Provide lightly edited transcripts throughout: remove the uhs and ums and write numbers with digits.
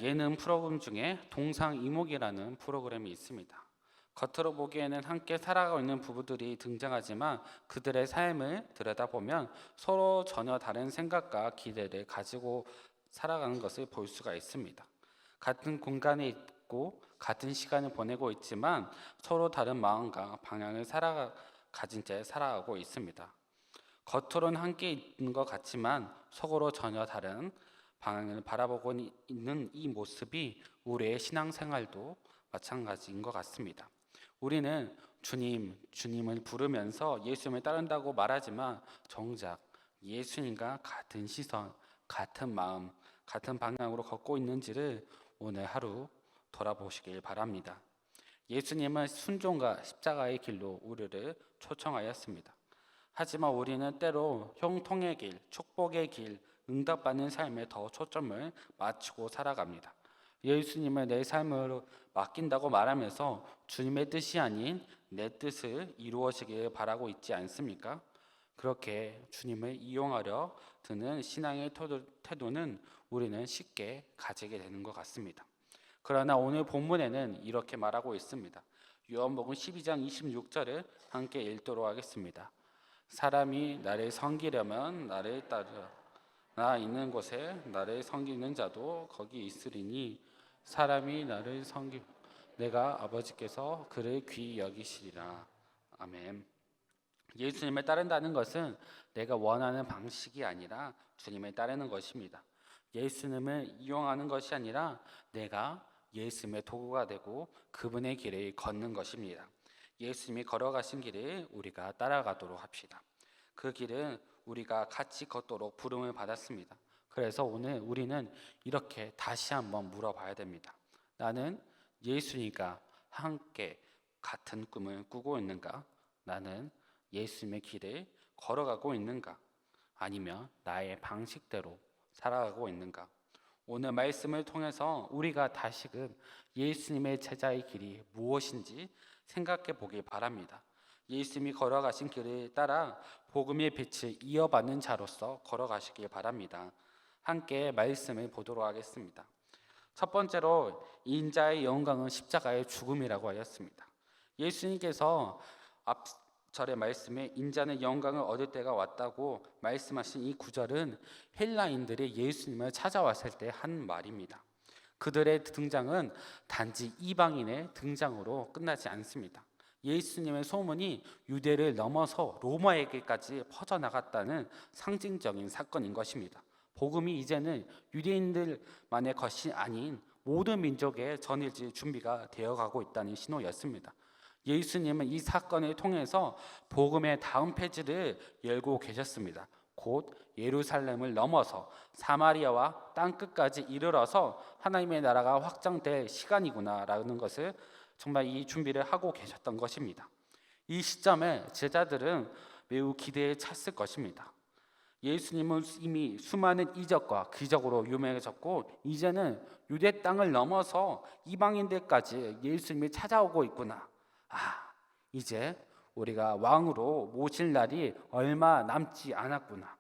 예능 프로그램 중에 동상이목이라는 프로그램이 있습니다. 겉으로 보기에는 함께 살아가고 있는 부부들이 등장하지만 그들의 삶을 들여다보면 서로 전혀 다른 생각과 기대를 가지고 살아가는 것을 볼 수가 있습니다. 같은 공간에 있고 같은 시간을 보내고 있지만 서로 다른 마음과 방향을 가진 채 살아가고 있습니다. 겉으로는 함께 있는 것 같지만 속으로 전혀 다른 방향을 바라보고 있는 이 모습이 우리의 신앙생활도 마찬가지인 것 같습니다. 우리는 주님을 부르면서 예수님을 따른다고 말하지만 정작 예수님과 같은 시선, 같은 마음, 같은 방향으로 걷고 있는지를 오늘 하루 돌아보시길 바랍니다. 예수님은 순종과 십자가의 길로 우리를 초청하였습니다. 하지만 우리는 때로 형통의 길, 축복의 길, 응답받는 삶에 더 초점을 맞추고 살아갑니다. 예수님을 내 삶으로 맡긴다고 말하면서 주님의 뜻이 아닌 내 뜻을 이루어지길 바라고 있지 않습니까? 그렇게 주님을 이용하려 드는 신앙의 태도는 우리는 쉽게 가지게 되는 것 같습니다. 그러나 오늘 본문에는 이렇게 말하고 있습니다. 요한복음 12장 26절을 함께 읽도록 하겠습니다. 사람이 나를 섬기려면 나를 따르라. 나 있는 곳에 나를 섬기는 자도 거기 있으리니 사람이 나를 섬기 내가 아버지께서 그를 귀히 여기시리라. 아멘. 예수님을 따른다는 것은 내가 원하는 방식이 아니라 주님을 따르는 것입니다. 예수님을 이용하는 것이 아니라 내가 예수님의 도구가 되고 그분의 길을 걷는 것입니다. 예수님이 걸어가신 길을 우리가 따라가도록 합시다. 그 길은 우리가 같이 걷도록 부름을 받았습니다. 그래서 오늘 우리는 이렇게 다시 한번 물어봐야 됩니다. 나는 예수님과 함께 같은 꿈을 꾸고 있는가? 나는 예수님의 길을 걸어가고 있는가? 아니면 나의 방식대로 살아가고 있는가? 오늘 말씀을 통해서 우리가 다시금 예수님의 제자의 길이 무엇인지 생각해 보길 바랍니다. 예수님이 걸어가신 길을 따라 복음의 빛을 이어받는 자로서 걸어가시길 바랍니다. 함께 말씀을 보도록 하겠습니다. 첫 번째로 인자의 영광은 십자가의 죽음이라고 하였습니다. 예수님께서 앞 절의 말씀에 인자는 영광을 얻을 때가 왔다고 말씀하신 이 구절은 헬라인들이 예수님을 찾아왔을 때 한 말입니다. 그들의 등장은 단지 이방인의 등장으로 끝나지 않습니다. 예수님의 소문이 유대를 넘어서 로마에게까지 퍼져나갔다는 상징적인 사건인 것입니다. 복음이 이제는 유대인들만의 것이 아닌 모든 민족에 전해질 준비가 되어가고 있다는 신호였습니다. 예수님은 이 사건을 통해서 복음의 다음 페이지를 열고 계셨습니다. 곧 예루살렘을 넘어서 사마리아와 땅끝까지 이르러서 하나님의 나라가 확장될 시간이구나라는 것을 정말 이 준비를 하고 계셨던 것입니다. 이 시점에 제자들은 매우 기대에 찼을 것입니다. 예수님은 이미 수많은 이적과 기적으로 유명해졌고 이제는 유대 땅을 넘어서 이방인들까지 예수님이 찾아오고 있구나. 이제 우리가 왕으로 모실 날이 얼마 남지 않았구나.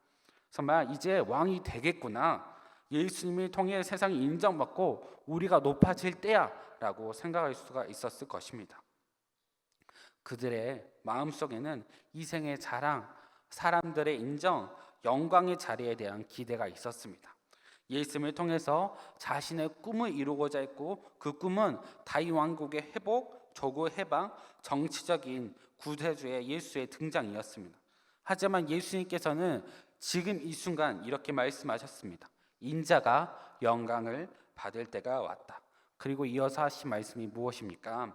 정말 이제 왕이 되겠구나. 예수님을 통해 세상이 인정받고 우리가 높아질 때야 라고 생각할 수가 있었을 것입니다. 그들의 마음속에는 이생의 자랑, 사람들의 인정, 영광의 자리에 대한 기대가 있었습니다. 예수님을 통해서 자신의 꿈을 이루고자 했고 그 꿈은 다윗 왕국의 회복, 조국 해방, 정치적인 구세주의 예수의 등장이었습니다. 하지만 예수님께서는 지금 이 순간 이렇게 말씀하셨습니다. 인자가 영광을 받을 때가 왔다. 그리고 이어서 하신 말씀이 무엇입니까?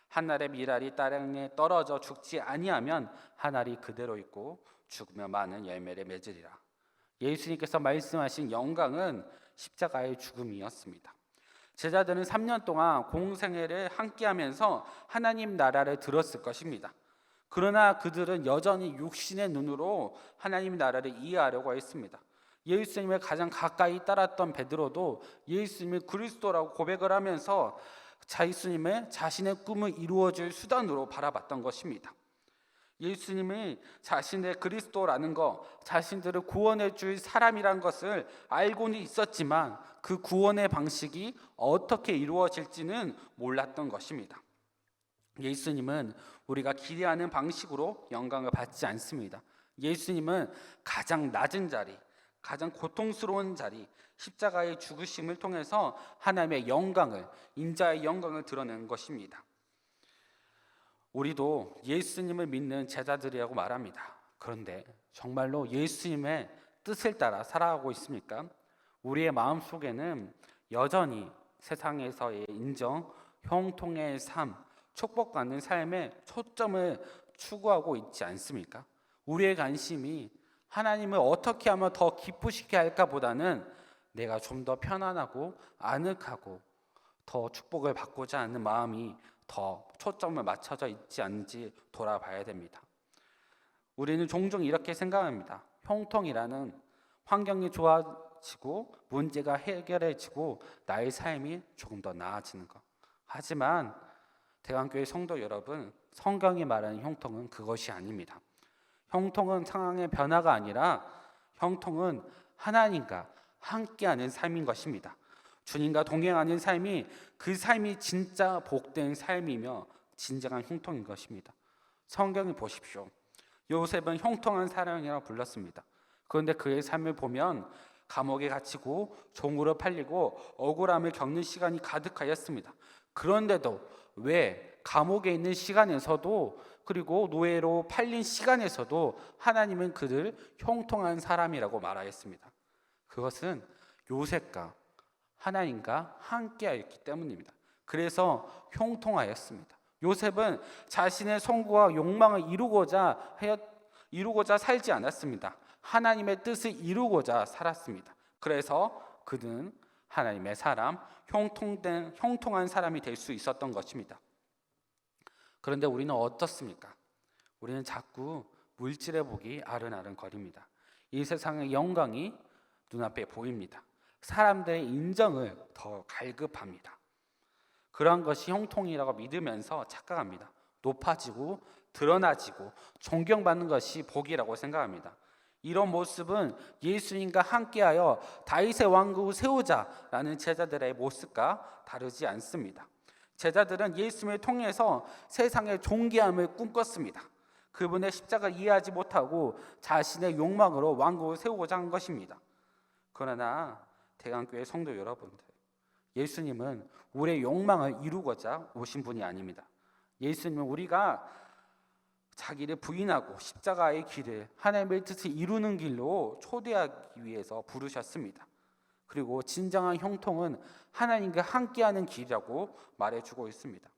한 알의 밀알이 땅에 떨어져 죽지 아니하면 한 알이 그대로 있고 죽으면 많은 열매를 맺으리라. 예수님께서 말씀하신 영광은 십자가의 죽음이었습니다. 제자들은 3년 동안 공생애를 함께하면서 하나님 나라를 들었을 것입니다. 그러나 그들은 여전히 육신의 눈으로 하나님 나라를 이해하려고 했습니다. 예수님을 가장 가까이 따랐던 베드로도 예수님을 그리스도라고 고백을 하면서 예수님의 자신의 꿈을 이루어줄 수단으로 바라봤던 것입니다. 예수님이 자신의 그리스도라는 것, 자신들을 구원해 줄 사람이란 것을 알고는 있었지만 그 구원의 방식이 어떻게 이루어질지는 몰랐던 것입니다. 예수님은 우리가 기대하는 방식으로 영광을 받지 않습니다. 예수님은 가장 낮은 자리, 가장 고통스러운 자리, 십자가의 죽으심을 통해서 하나님의 영광을, 인자의 영광을 드러낸 것입니다. 우리도 예수님을 믿는 제자들이라고 말합니다. 그런데 정말로 예수님의 뜻을 따라 살아가고 있습니까? 우리의 마음속에는 여전히 세상에서의 인정, 형통의 삶, 축복받는 삶에 초점을 추구하고 있지 않습니까? 우리의 관심이 하나님을 어떻게 하면 더 기쁘시게 할까 보다는 내가 좀 더 편안하고 아늑하고 더 축복을 받고자 하는 마음이 더 초점을 맞춰져 있지 않은지 돌아봐야 됩니다. 우리는 종종 이렇게 생각합니다. 형통이라는 환경이 좋아지고 문제가 해결해지고 나의 삶이 조금 더 나아지는 것. 하지만 대강교회 성도 여러분, 성경이 말하는 형통은 그것이 아닙니다. 형통은 상황의 변화가 아니라 형통은 하나님과 함께하는 삶인 것입니다. 주님과 동행하는 삶이 그 삶이 진짜 복된 삶이며 진정한 형통인 것입니다. 성경을 보십시오. 요셉은 형통한 사람이라고 불렀습니다. 그런데 그의 삶을 보면 감옥에 갇히고 종으로 팔리고 억울함을 겪는 시간이 가득하였습니다. 그런데도 왜 감옥에 있는 시간에서도 그리고 노예로 팔린 시간에서도 하나님은 그를 형통한 사람이라고 말하였습니다. 그것은 요셉과 하나님과 함께하였기 때문입니다. 그래서 형통하였습니다. 요셉은 자신의 성공과 욕망을 이루고자 살지 않았습니다. 하나님의 뜻을 이루고자 살았습니다. 그래서 그는 하나님의 사람, 형통한 사람이 될 수 있었던 것입니다. 그런데 우리는 어떻습니까? 우리는 자꾸 물질의 복이 아른아른거립니다. 이 세상의 영광이 눈앞에 보입니다. 사람들의 인정을 더 갈급합니다. 그러한 것이 형통이라고 믿으면서 착각합니다. 높아지고 드러나지고 존경받는 것이 복이라고 생각합니다. 이런 모습은 예수님과 함께하여 다윗의 왕국을 세우자라는 제자들의 모습과 다르지 않습니다. 제자들은 예수님을 통해서 세상의 존귀함을 꿈꿨습니다. 그분의 십자가를 이해하지 못하고 자신의 욕망으로 왕국을 세우고자 한 것입니다. 그러나 대강교회 성도 여러분들, 예수님은 우리의 욕망을 이루고자 오신 분이 아닙니다. 예수님은 우리가 자기를 부인하고 십자가의 길을 하나님의 뜻을 이루는 길로 초대하기 위해서 부르셨습니다. 그리고 진정한 형통은 하나님과 함께하는 길이라고 말해주고 있습니다.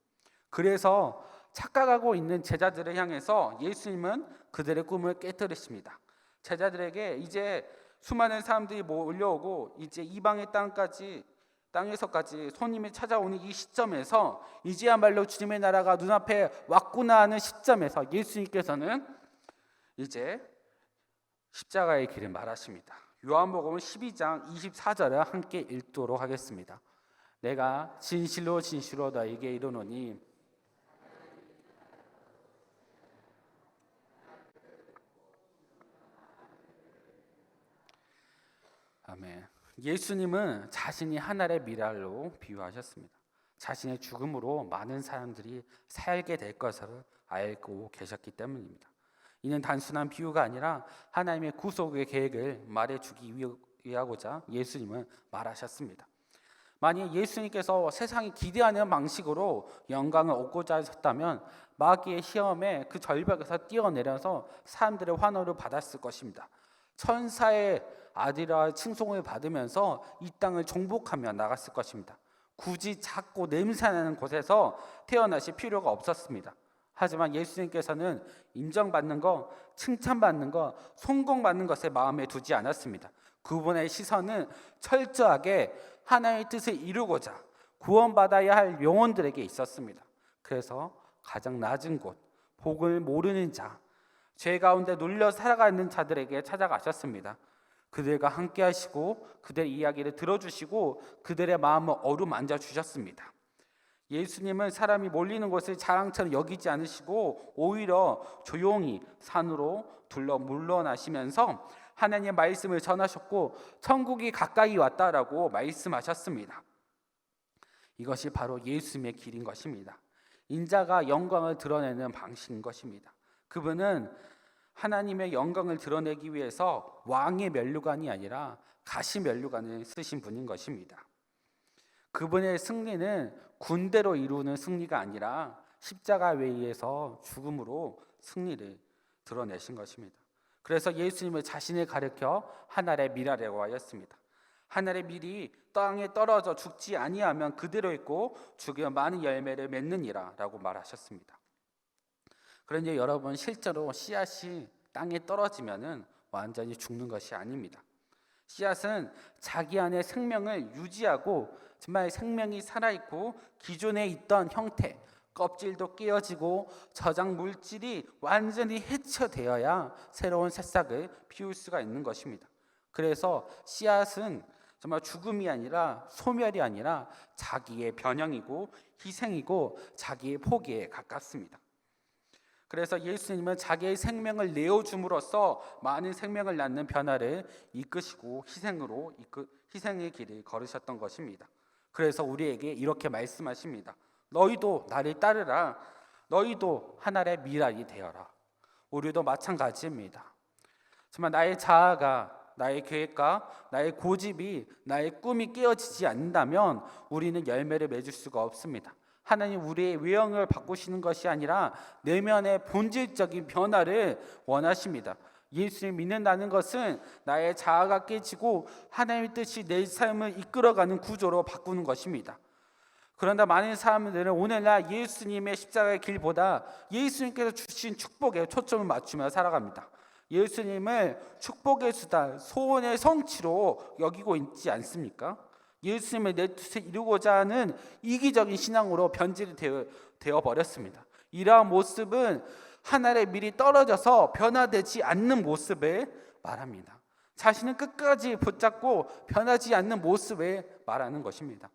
그래서 착각하고 있는 제자들을 향해서 예수님은 그들의 꿈을 깨뜨리십니다. 제자들에게 이제 수많은 사람들이 몰려오고 이제 이방의 땅에서까지 손님이 찾아오는 이 시점에서 이제야말로 주님의 나라가 눈앞에 왔구나 하는 시점에서 예수님께서는 이제 십자가의 길을 말하십니다. 요한복음 12장 24절을 함께 읽도록 하겠습니다. 내가 진실로 진실로 너에게 이르노니 아멘. 예수님은 자신이 하늘의 미랄로 비유하셨습니다. 자신의 죽음으로 많은 사람들이 살게 될 것을 알고 계셨기 때문입니다. 이는 단순한 비유가 아니라 하나님의 구속의 계획을 말해주기 위하고자 예수님은 말하셨습니다. 만약 예수님께서 세상이 기대하는 방식으로 영광을 얻고자 하셨다면 마귀의 시험에 그 절벽에서 뛰어내려서 사람들의 환호를 받았을 것입니다. 천사의 아들이라 칭송을 받으면서 이 땅을 정복하며 나갔을 것입니다. 굳이 작고 냄새나는 곳에서 태어나실 필요가 없었습니다. 하지만 예수님께서는 인정받는 것, 칭찬받는 것, 성공받는 것에 마음에 두지 않았습니다. 그분의 시선은 철저하게 하나님의 뜻을 이루고자 구원받아야 할 영혼들에게 있었습니다. 그래서 가장 낮은 곳, 복을 모르는 자, 죄 가운데 눌려 살아가는 자들에게 찾아가셨습니다. 그들과 함께 하시고 그들의 이야기를 들어주시고 그들의 마음을 어루만져 주셨습니다. 예수님은 사람이 몰리는 곳을 자랑처럼 여기지 않으시고 오히려 조용히 산으로 둘러 물러나시면서 하나님의 말씀을 전하셨고 천국이 가까이 왔다라고 말씀하셨습니다. 이것이 바로 예수님의 길인 것입니다. 인자가 영광을 드러내는 방식인 것입니다. 그분은 하나님의 영광을 드러내기 위해서 왕의 면류관이 아니라 가시 면류관을 쓰신 분인 것입니다. 그분의 승리는 군대로 이루는 승리가 아니라 십자가에 의해서 죽음으로 승리를 드러내신 것입니다. 그래서 예수님을 자신을 가리켜 하늘의 밀이라고 하였습니다. 하늘의 밀이 땅에 떨어져 죽지 아니하면 그대로 있고 죽으면 많은 열매를 맺느니라 라고 말하셨습니다. 그런데 여러분, 실제로 씨앗이 땅에 떨어지면 완전히 죽는 것이 아닙니다. 씨앗은 자기 안에 생명을 유지하고 정말 생명이 살아있고 기존에 있던 형태, 껍질도 깨어지고 저장 물질이 완전히 해체되어야 새로운 새싹을 피울 수가 있는 것입니다. 그래서 씨앗은 정말 죽음이 아니라 소멸이 아니라 자기의 변형이고 희생이고 자기의 포기에 가깝습니다. 그래서 예수님은 자기의 생명을 내어줌으로써 많은 생명을 낳는 변화를 이끄시고 희생의 길을 걸으셨던 것입니다. 그래서 우리에게 이렇게 말씀하십니다. 너희도 나를 따르라. 너희도 하늘의 밀알이 되어라. 우리도 마찬가지입니다. 정말 나의 자아가, 나의 계획과 나의 고집이, 나의 꿈이 깨어지지 않는다면 우리는 열매를 맺을 수가 없습니다. 하나님 우리의 외형을 바꾸시는 것이 아니라 내면의 본질적인 변화를 원하십니다. 예수를 믿는다는 것은 나의 자아가 깨지고 하나님의 뜻이 내 삶을 이끌어가는 구조로 바꾸는 것입니다. 그런데 많은 사람들은 오늘날 예수님의 십자가의 길보다 예수님께서 주신 축복에 초점을 맞추며 살아갑니다. 예수님을 축복의 수단, 소원의 성취로 여기고 있지 않습니까? 예수님을 내 뜻에 이루고자 하는 이기적인 신앙으로 변질이 되어버렸습니다. 이러한 모습은 하늘의 밀이 떨어져서 변화되지 않는 모습을 말합니다. 자신은 끝까지 붙잡고 변하지 않는 모습을 말하는 것입니다.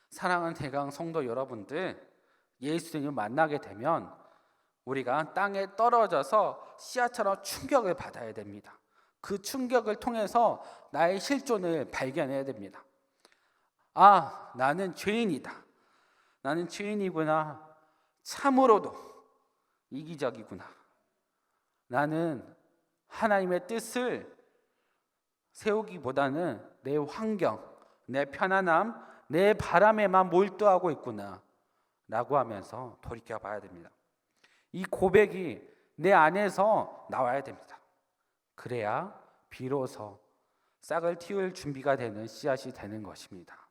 사랑하는 대강 성도 여러분들, 예수님을 만나게 되면 우리가 땅에 떨어져서 씨앗처럼 충격을 받아야 됩니다. 그 충격을 통해서 나의 실존을 발견해야 됩니다. 아, 나는 죄인이다. 나는 죄인이구나. 참으로도 이기적이구나. 나는 하나님의 뜻을 세우기보다는 내 환경, 내 편안함, 내 바람에만 몰두하고 있구나 라고 하면서 돌이켜봐야 됩니다. 이 고백이 내 안에서 나와야 됩니다. 그래야 비로소 싹을 틔울 준비가 되는 씨앗이 되는 것입니다.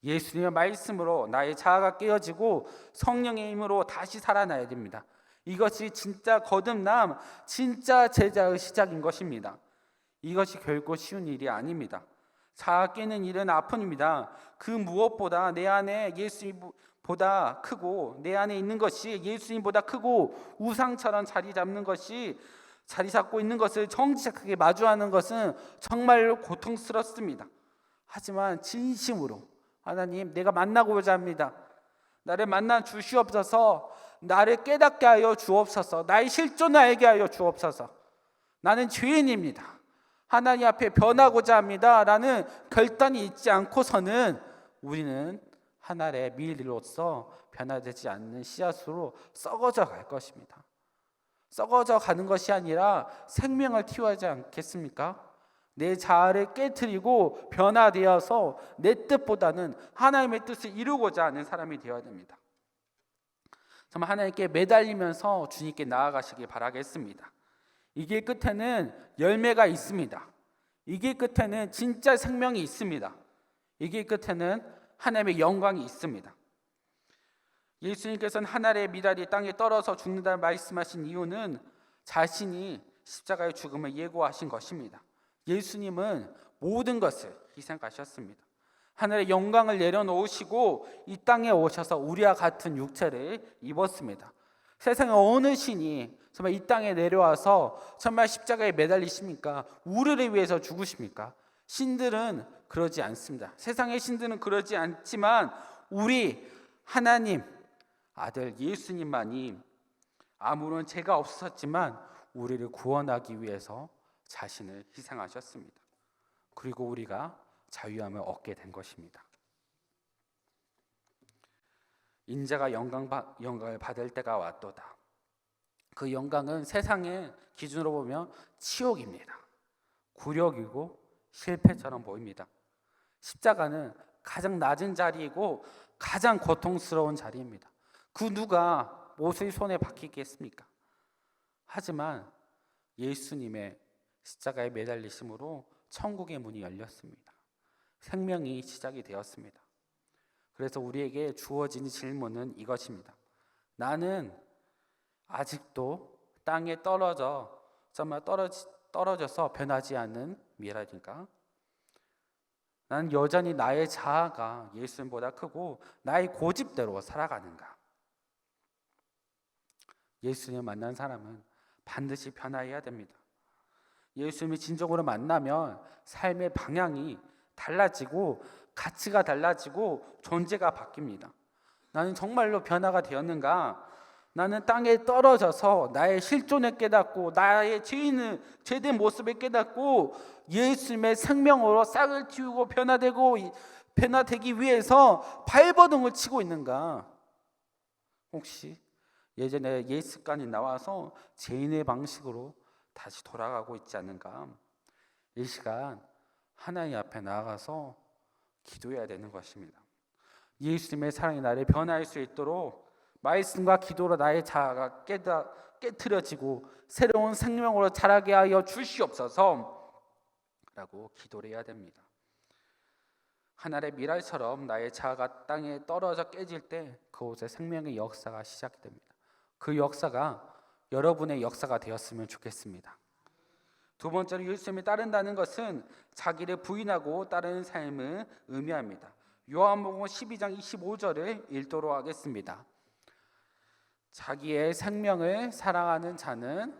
예수님의 말씀으로 나의 자아가 깨어지고 성령의 힘으로 다시 살아나야 됩니다. 이것이 진짜 거듭남, 진짜 제자의 시작인 것입니다. 이것이 결코 쉬운 일이 아닙니다. 자아 깨는 일은 아픔입니다. 그 무엇보다 내 안에 예수님보다 크고 내 안에 있는 것이 예수님보다 크고 우상처럼 자리 잡고 있는 것을 정직하게 마주하는 것은 정말로 고통스럽습니다. 하지만 진심으로 하나님, 내가 만나고자 합니다. 나를 만나 주시옵소서. 나를 깨닫게 하여 주옵소서. 나의 실존을 알게 하여 주옵소서. 나는 죄인입니다. 하나님 앞에 변하고자 합니다 라는 결단이 있지 않고서는 우리는 하늘의 밀로서 변화되지 않는 씨앗으로 썩어져 갈 것입니다. 썩어져 가는 것이 아니라 생명을 틔우지 않겠습니까? 내 자아를 깨트리고 변화되어서 내 뜻보다는 하나님의 뜻을 이루고자 하는 사람이 되어야 됩니다. 정말 하나님께 매달리면서 주님께 나아가시길 바라겠습니다. 이 길 끝에는 열매가 있습니다. 이 길 끝에는 진짜 생명이 있습니다. 이 길 끝에는 하나님의 영광이 있습니다. 예수님께서는 하늘의 밀알이 땅에 떨어져 죽는다는 말씀하신 이유는 자신이 십자가의 죽음을 예고하신 것입니다. 예수님은 모든 것을 희생하셨습니다. 하늘의 영광을 내려놓으시고 이 땅에 오셔서 우리와 같은 육체를 입었습니다. 세상의 어느 신이 정말 이 땅에 내려와서 정말 십자가에 매달리십니까? 우리를 위해서 죽으십니까? 신들은 그러지 않습니다. 세상의 신들은 그러지 않지만 우리 하나님 아들 예수님만이 아무런 죄가 없었지만 우리를 구원하기 위해서 자신을 희생하셨습니다. 그리고 우리가 자유함을 얻게 된 것입니다. 인자가 영광을 받을 때가 왔도다. 그 영광은 세상의 기준으로 보면 치욕입니다. 굴욕이고 실패처럼 보입니다. 십자가는 가장 낮은 자리이고 가장 고통스러운 자리입니다. 그 누가 못의 손에 박히겠습니까? 하지만 예수님의 십자가에 매달리심으로 천국의 문이 열렸습니다. 생명이 시작이 되었습니다. 그래서 우리에게 주어진 질문은 이것입니다. 나는 아직도 땅에 떨어져서 변하지 않는 미랄인가? 나는 여전히 나의 자아가 예수님보다 크고 나의 고집대로 살아가는가? 예수님을 만난 사람은 반드시 변화해야 됩니다. 예수님을 진정으로 만나면 삶의 방향이 달라지고 가치가 달라지고 존재가 바뀝니다. 나는 정말로 변화가 되었는가? 나는 땅에 떨어져서 나의 실존을 깨닫고 나의 죄된 모습을 깨닫고 예수님의 생명으로 싹을 틔우고 변화되기 위해서 발버둥을 치고 있는가? 혹시 예전에 예습관이 나와서 죄인의 방식으로 다시 돌아가고 있지 않는가? 이 시간 하나님 앞에 나아가서 기도해야 되는 것입니다. 예수님의 사랑이 나를 변화할 수 있도록 말씀과 기도로 나의 자아가 깨트려지고 새로운 생명으로 자라게 하여 주시옵소서 라고 기도를 해야 됩니다. 하늘의 미랄처럼 나의 자아가 땅에 떨어져 깨질 때 그곳에 생명의 역사가 시작됩니다. 그 역사가 여러분의 역사가 되었으면 좋겠습니다. 두 번째로 예수님을 따른다는 것은 자기를 부인하고 따르는 삶을 의미합니다. 요한복음 12장 25절을 읽도록 하겠습니다. 자기의 생명을 사랑하는 자는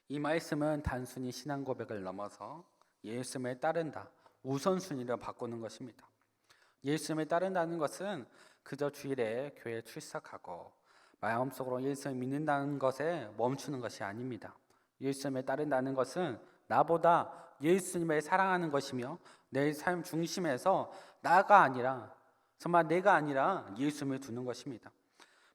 이 말씀은 단순히 신앙 고백을 넘어서 예수님을 따른다, 우선순위를 바꾸는 것입니다. 예수님을 따른다는 것은 그저 주일에 교회에 출석하고 마음속으로 예수님을 믿는다는 것에 멈추는 것이 아닙니다. 예수님을 따른다는 것은 나보다 예수님을 사랑하는 것이며 내 삶 중심에서 나가 아니라 정말 내가 아니라 예수님을 두는 것입니다.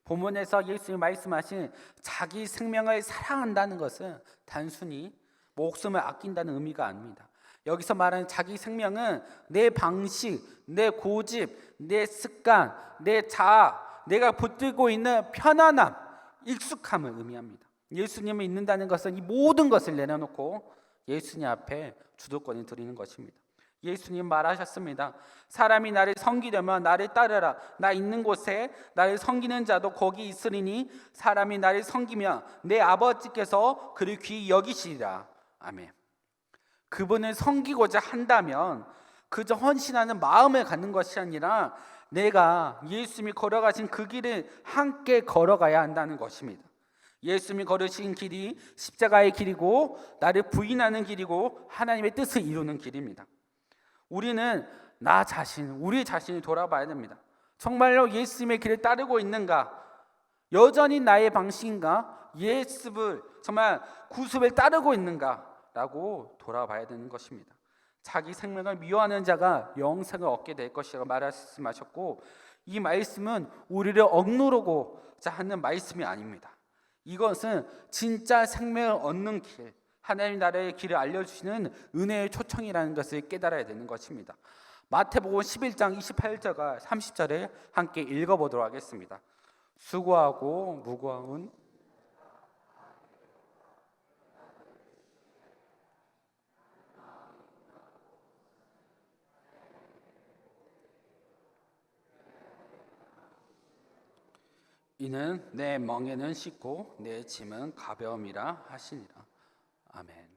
본문에서 예수님이 말씀하신 자기 생명을 사랑한다는 것은 단순히 목숨을 아낀다는 의미가 아닙니다. 여기서 말하는 자기 생명은 내 방식, 내 고집, 내 습관, 내 자아, 내가 붙들고 있는 편안함, 익숙함을 의미합니다. 예수님을 믿는다는 것은 이 모든 것을 내려놓고 예수님 앞에 주도권을 드리는 것입니다. 예수님 말하셨습니다. 사람이 나를 섬기려면 나를 따르라. 나 있는 곳에 나를 섬기는 자도 거기 있으리니 사람이 나를 섬기면 내 아버지께서 그를 귀히 여기시리라. 아멘. 그분을 섬기고자 한다면 그저 헌신하는 마음을 갖는 것이 아니라 내가 예수님이 걸어가신 그 길을 함께 걸어가야 한다는 것입니다. 예수님이 걸으신 길이 십자가의 길이고 나를 부인하는 길이고 하나님의 뜻을 이루는 길입니다. 우리는 우리 자신을 돌아봐야 됩니다. 정말로 예수님의 길을 따르고 있는가? 여전히 나의 방식인가? 예수를 정말 구습을 따르고 있는가? 라고 돌아봐야 되는 것입니다. 자기 생명을 미워하는 자가 영생을 얻게 될 것이라고 말씀하셨고 이 말씀은 우리를 억누르고자 하는 말씀이 아닙니다. 이것은 진짜 생명을 얻는 길, 하나님 나라의 길을 알려주시는 은혜의 초청이라는 것을 깨달아야 되는 것입니다. 마태복음 11장 28절과 30절에 함께 읽어보도록 하겠습니다. 수고하고 무거운 이는 내 멍에는 쉽고 내 짐은 가벼움이라 하시니라. 아멘.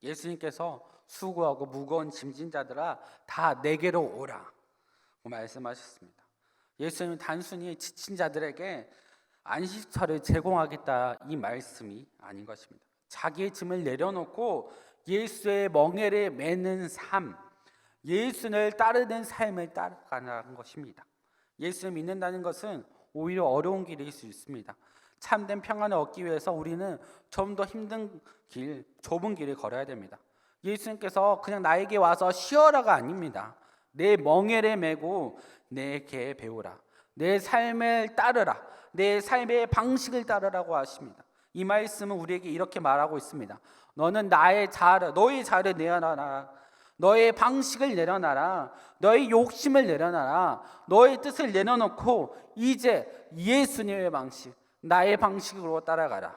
예수님께서 수고하고 무거운 짐진 자들아 다 내게로 오라 말씀하셨습니다. 예수님은 단순히 지친 자들에게 안식처를 제공하겠다 이 말씀이 아닌 것입니다. 자기의 짐을 내려놓고 예수의 멍에를 매는 삶, 예수를 따르는 삶을 따라가는 것입니다. 예수를 믿는다는 것은 오히려 어려운 길일 수 있습니다. 참된 평안을 얻기 위해서 우리는 좀 더 힘든 길, 좁은 길을 걸어야 됩니다. 예수님께서 그냥 나에게 와서 쉬어라가 아닙니다. 내 멍에를 메고 내게 배우라, 내 삶을 따르라, 내 삶의 방식을 따르라고 하십니다. 이 말씀은 우리에게 이렇게 말하고 있습니다. 너는 너의 자아를 내어놔라, 너의 방식을 내려놔라, 너의 욕심을 내려놔라, 너의 뜻을 내려놓고 이제 예수님의 방식, 나의 방식으로 따라가라.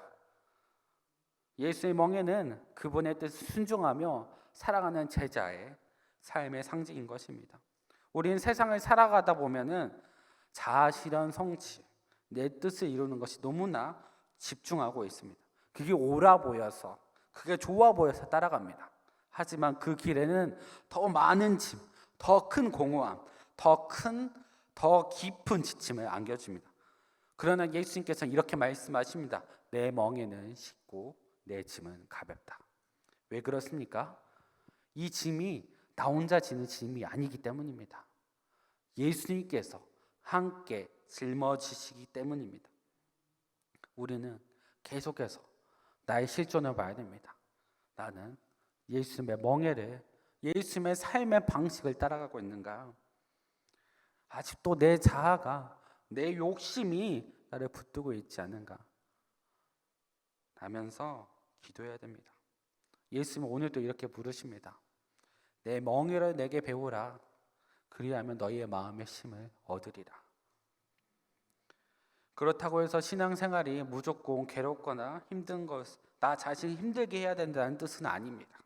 예수의 멍에는 그분의 뜻을 순종하며 살아가는 제자의 삶의 상징인 것입니다. 우리는 세상을 살아가다 보면은 자아 실현 성취, 내 뜻을 이루는 것이 너무나 집중하고 있습니다. 그게 옳아 보여서, 그게 좋아 보여서 따라갑니다. 하지만 그 길에는 더 많은 짐, 더 큰 공허함, 더 깊은 지침을 안겨줍니다. 그러나 예수님께서는 이렇게 말씀하십니다. 내 멍에는 쉽고 내 짐은 가볍다. 왜 그렇습니까? 이 짐이 나 혼자 지는 짐이 아니기 때문입니다. 예수님께서 함께 짊어지시기 때문입니다. 우리는 계속해서 나의 실존을 봐야 됩니다. 나는 예수님의 멍에를, 예수님의 삶의 방식을 따라가고 있는가? 아직도 내 자아가, 내 욕심이 나를 붙들고 있지 않은가? 라면서 기도해야 됩니다. 예수님은 오늘도 이렇게 부르십니다. 내 멍에를 내게 배우라. 그리하면 너희의 마음의 힘을 얻으리라. 그렇다고 해서 신앙생활이 무조건 괴롭거나 힘든 것, 나 자신이 힘들게 해야 된다는 뜻은 아닙니다.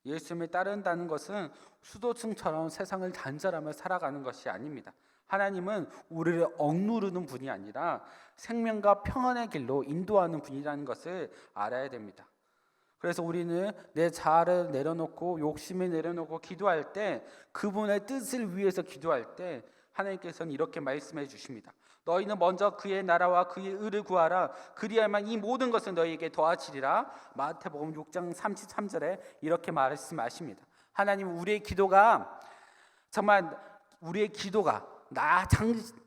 예수님을 따른다는 것은 수도승처럼 세상을 단절하며 살아가는 것이 아닙니다. 하나님은 우리를 억누르는 분이 아니라 생명과 평안의 길로 인도하는 분이라는 것을 알아야 됩니다. 그래서 우리는 내 자아를 내려놓고 욕심을 내려놓고 기도할 때, 그분의 뜻을 위해서 기도할 때 하나님께서는 이렇게 말씀해 주십니다. 너희는 먼저 그의 나라와 그의 의를 구하라. 그리하면 이 모든 것은 너희에게 더하시리라. 마태복음 6장 33절에 이렇게 말씀하십니다. 하나님은 우리의 기도가 정말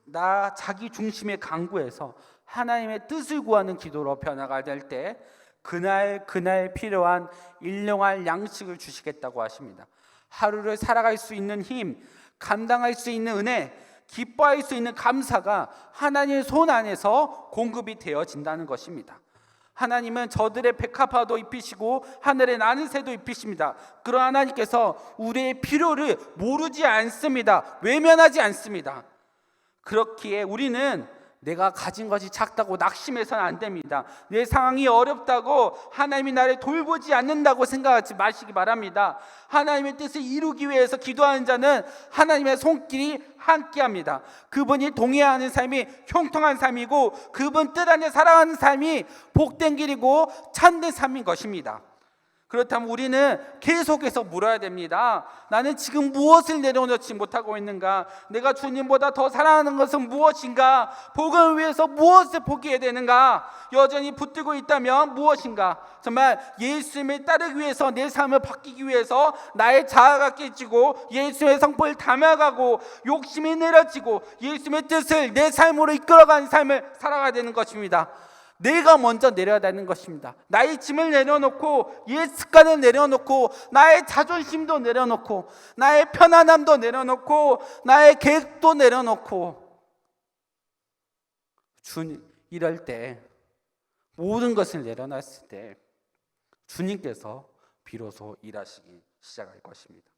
나 자기 중심의 강구에서 하나님의 뜻을 구하는 기도로 변화가 될 때 그날 필요한 일용할 양식을 주시겠다고 하십니다. 하루를 살아갈 수 있는 힘, 감당할 수 있는 은혜, 기뻐할 수 있는 감사가 하나님의 손 안에서 공급이 되어진다는 것입니다. 하나님은 저들의 백합화도 입히시고 하늘에 나는 새도 입히십니다. 그러나 하나님께서 우리의 필요를 모르지 않습니다. 외면하지 않습니다. 그렇기에 우리는 내가 가진 것이 작다고 낙심해서는 안 됩니다. 내 상황이 어렵다고 하나님이 나를 돌보지 않는다고 생각하지 마시기 바랍니다. 하나님의 뜻을 이루기 위해서 기도하는 자는 하나님의 손길이 함께합니다. 그분이 동의하는 삶이 형통한 삶이고 그분 뜻 안에 살아가는 삶이 복된 길이고 참된 삶인 것입니다. 그렇다면 우리는 계속해서 물어야 됩니다. 나는 지금 무엇을 내려놓지 못하고 있는가? 내가 주님보다 더 사랑하는 것은 무엇인가? 복음을 위해서 무엇을 포기해야 되는가? 여전히 붙들고 있다면 무엇인가? 정말 예수님을 따르기 위해서, 내 삶을 바뀌기 위해서 나의 자아가 깨지고 예수의 성품을 담아가고 욕심이 내려지고 예수님의 뜻을 내 삶으로 이끌어가는 삶을 살아가야 되는 것입니다. 내가 먼저 내려야 되는 것입니다. 나의 짐을 내려놓고 옛 습관을 내려놓고 나의 자존심도 내려놓고 나의 편안함도 내려놓고 나의 계획도 내려놓고 이럴 때 모든 것을 내려놨을 때 주님께서 비로소 일하시기 시작할 것입니다.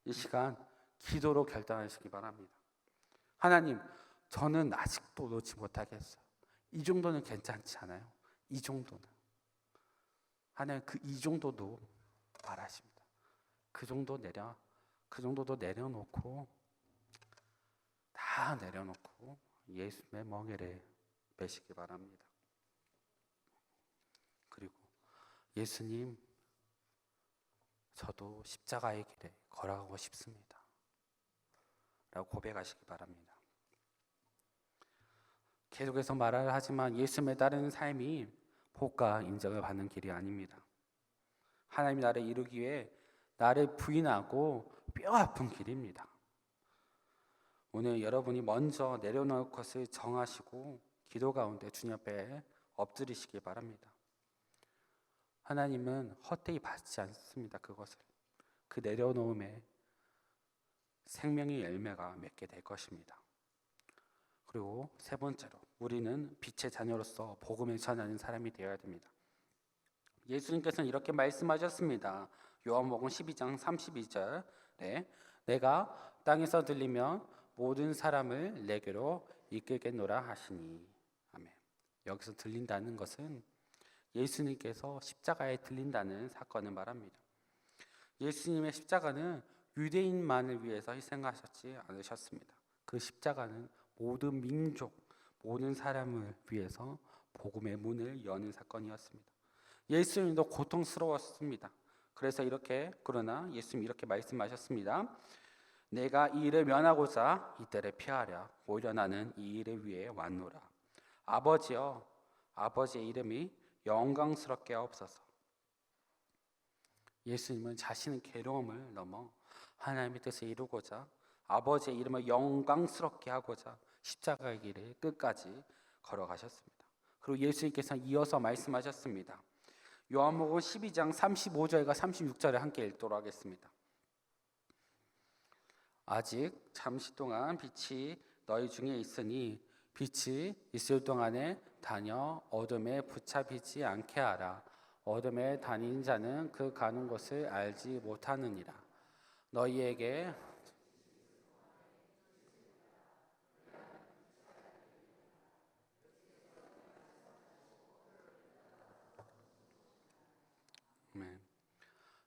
이 시간 기도로 결단하시기 바랍니다. 하나님, 저는 아직도 놓지 못하겠어요. 이 정도는 괜찮지 않아요? 이 정도는. 하나님, 이 정도도 바라십니다. 그 정도도 내려놓고 다 내려놓고 예수님의 멍에를 매시기 바랍니다. 그리고 예수님, 저도 십자가의 길에 걸어가고 싶습니다. 라고 고백하시기 바랍니다. 계속해서 말을 하지만 예수님에 따르는 삶이 복과 인정을 받는 길이 아닙니다. 하나님이 나를 이루기 위해 나를 부인하고 뼈아픈 길입니다. 오늘 여러분이 먼저 내려놓을 것을 정하시고 기도 가운데 주님 앞에 엎드리시기 바랍니다. 하나님은 헛되이 받지 않습니다. 그것을 그 내려놓음에 생명의 열매가 맺게 될 것입니다. 그리고 세 번째로 우리는 빛의 자녀로서 복음을 전하는 사람이 되어야 됩니다. 예수님께서는 이렇게 말씀하셨습니다. 요한복음 12장 32절에 내가 땅에서 들리면 모든 사람을 내게로 이끌겠노라 하시니. 아멘. 여기서 들린다는 것은 예수님께서 십자가에 들린다는 사건을 말합니다. 예수님의 십자가는 유대인만을 위해서 희생하셨지 않으셨습니다. 그 십자가는 모든 민족, 모든 사람을 위해서 복음의 문을 여는 사건이었습니다. 예수님도 고통스러웠습니다. 그러나 예수님이 이렇게 말씀하셨습니다. 내가 이 일을 면하고자 이 때를 피하랴. 오히려 나는 이 일을 위해 왔노라. 아버지여, 아버지의 이름이 영광스럽게 하옵소서. 예수님은 자신의 괴로움을 넘어 하나님의 뜻을 이루고자 아버지의 이름을 영광스럽게 하고자 십자가의 길을 끝까지 걸어가셨습니다. 그리고 예수님께서 이어서 말씀하셨습니다. 요한복음 12장 35절과 36절에 함께 읽도록 하겠습니다. 아직 잠시 동안 빛이 너희 중에 있으니 빛이 있을 동안에 다녀 어둠에 붙잡히지 않게 하라. 어둠에 다니는 자는 그 가는 곳을 알지 못하느니라. 너희에게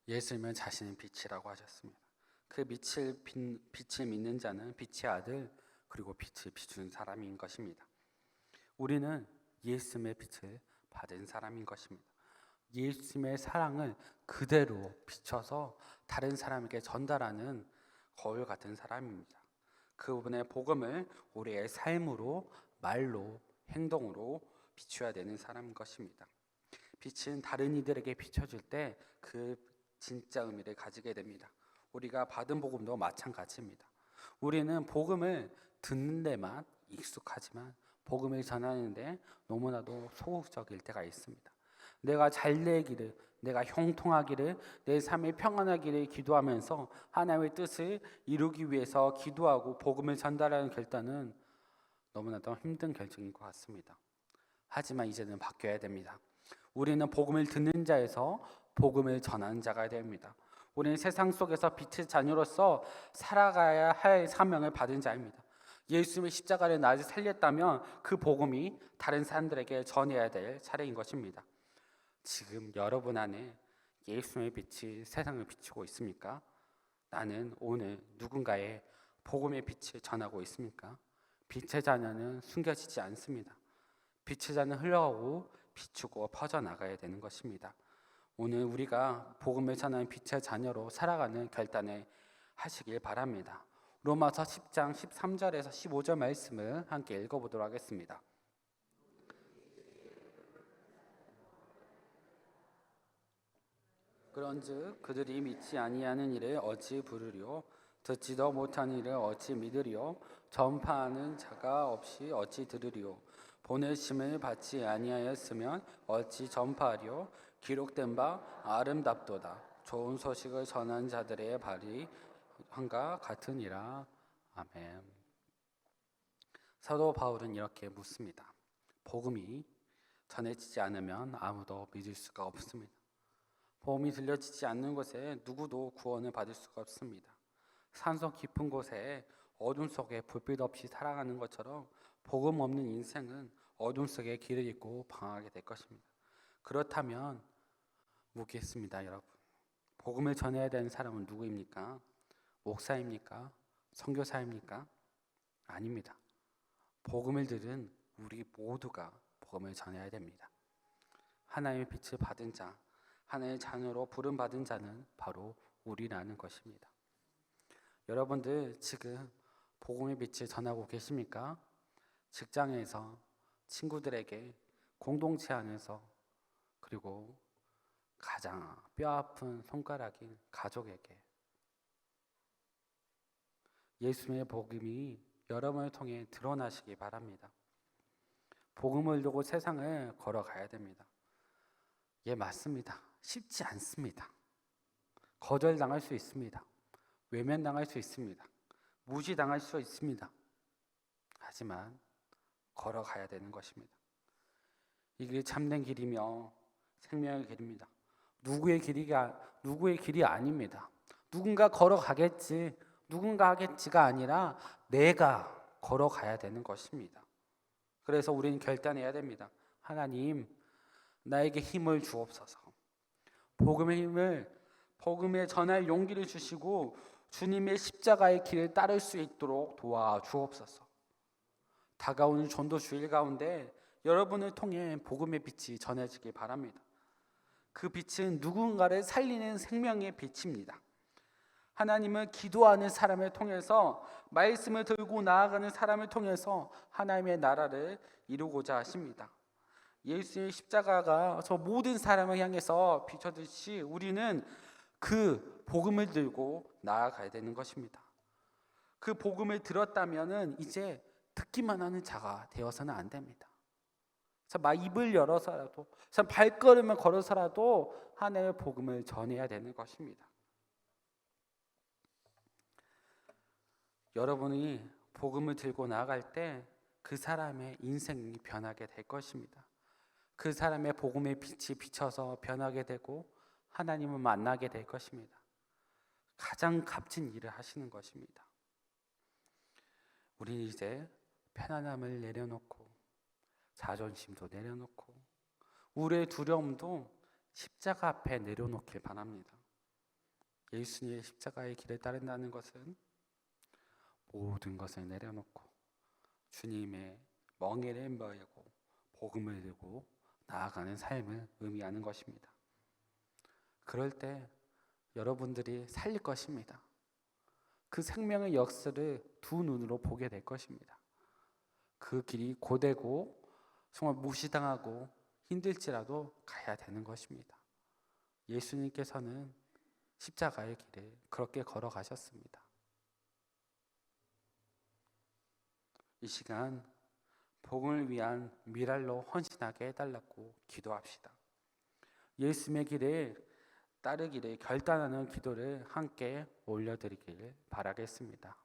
예수님은 자신의 빛이라고 하셨습니다. 그 빛을 믿는 자는 빛의 아들 그리고 빛을 비추는 사람인 것입니다. 우리는 예수님의 빛을 받은 사람인 것입니다. 예수님의 사랑을 그대로 비춰서 다른 사람에게 전달하는 거울 같은 사람입니다. 그분의 복음을 우리의 삶으로, 말로, 행동으로 비춰야 되는 사람인 것입니다. 빛은 다른 이들에게 비춰줄 때 그 진짜 의미를 가지게 됩니다. 우리가 받은 복음도 마찬가지입니다. 우리는 복음을 듣는 데만 익숙하지만 복음을 전하는데 너무나도 소극적일 때가 있습니다. 내가 잘 되기를, 내가 형통하기를, 내 삶이 평안하기를 기도하면서 하나님의 뜻을 이루기 위해서 기도하고 복음을 전달하는 결단은 너무나도 힘든 결정인 것 같습니다. 하지만 이제는 바뀌어야 됩니다. 우리는 복음을 듣는 자에서 복음을 전하는 자가 됩니다. 우리는 세상 속에서 빛의 자녀로서 살아가야 할 사명을 받은 자입니다. 예수님의 십자가를 나를 살렸다면 그 복음이 다른 사람들에게 전해야 될 차례인 것입니다. 지금 여러분 안에 예수님의 빛이 세상을 비추고 있습니까? 나는 오늘 누군가의 복음의 빛을 전하고 있습니까? 빛의 자녀는 숨겨지지 않습니다. 빛의 자는 흘러가고 비추고 퍼져나가야 되는 것입니다. 오늘 우리가 복음을 전하는 빛의 자녀로 살아가는 결단을 하시길 바랍니다. 로마서 10장 13절에서 15절 말씀을 함께 읽어보도록 하겠습니다. 그런즉 그들이 믿지 아니하는 일을 어찌 부르리요? 듣지도 못하는 일을 어찌 믿으리요? 전파하는 자가 없이 어찌 들으리요? 보내심을 받지 아니하였으면 어찌 전파하리요? 기록된 바 아름답도다. 좋은 소식을 전한 자들의 발이 한가 같으니라. 아멘. 사도 바울은 이렇게 묻습니다. 복음이 전해지지 않으면 아무도 믿을 수가 없습니다. 복음이 들려지지 않는 곳에 누구도 구원을 받을 수가 없습니다. 산속 깊은 곳에 어둠 속에 불빛 없이 살아가는 것처럼 복음 없는 인생은 어둠 속에 길을 잃고 방황하게 될 것입니다. 그렇다면 묻겠습니다, 여러분. 복음을 전해야 되는 사람은 누구입니까? 목사입니까? 선교사입니까? 아닙니다. 복음을 들은 우리 모두가 복음을 전해야 됩니다. 하나님의 빛을 받은 자, 하나님의 자녀로 부름받은 자는 바로 우리라는 것입니다. 여러분들 지금 복음의 빛을 전하고 계십니까? 직장에서, 친구들에게, 공동체 안에서, 그리고 가장 뼈아픈 손가락인 가족에게 예수님의 복음이 여러분을 통해 드러나시기 바랍니다. 복음을 두고 세상을 걸어가야 됩니다. 예, 맞습니다. 쉽지 않습니다. 거절당할 수 있습니다. 외면당할 수 있습니다. 무시당할 수 있습니다. 하지만 걸어가야 되는 것입니다. 이 길이 참된 길이며 생명의 길입니다. 누구의 길이 아닙니다. 누군가 걸어가겠지, 누군가 하겠지가 아니라 내가 걸어가야 되는 것입니다. 그래서 우리는 결단해야 됩니다. 하나님, 나에게 힘을 주옵소서. 복음을 전할 용기를 주시고 주님의 십자가의 길을 따를 수 있도록 도와주옵소서. 다가오는 전도 주일 가운데 여러분을 통해 복음의 빛이 전해지길 바랍니다. 그 빛은 누군가를 살리는 생명의 빛입니다. 하나님은 기도하는 사람을 통해서, 말씀을 들고 나아가는 사람을 통해서 하나님의 나라를 이루고자 하십니다. 예수의 십자가가 저 모든 사람을 향해서 비춰듯이 우리는 그 복음을 들고 나아가야 되는 것입니다. 그 복음을 들었다면은 이제 듣기만 하는 자가 되어서는 안 됩니다. 막 입을 열어서라도, 발걸음을 걸어서라도 하나님의 복음을 전해야 되는 것입니다. 여러분이 복음을 들고 나아갈 때 그 사람의 인생이 변하게 될 것입니다. 그 사람의 복음의 빛이 비쳐서 변하게 되고 하나님을 만나게 될 것입니다. 가장 값진 일을 하시는 것입니다. 우리는 이제 편안함을 내려놓고 자존심도 내려놓고 우리의 두려움도 십자가 앞에 내려놓길 바랍니다. 예수님의 십자가의 길을 따른다는 것은 모든 것을 내려놓고 주님의 멍에를 메고 복음을 들고 나아가는 삶을 의미하는 것입니다. 그럴 때 여러분들이 살릴 것입니다. 그 생명의 역사를 두 눈으로 보게 될 것입니다. 그 길이 고되고 정말 무시당하고 힘들지라도 가야 되는 것입니다. 예수님께서는 십자가의 길을 그렇게 걸어가셨습니다. 이 시간 복음을 위한 미랄로 헌신하게 해달라고 기도합시다. 예수님의 길을 따르기를 결단하는 기도를 함께 올려드리길 바라겠습니다.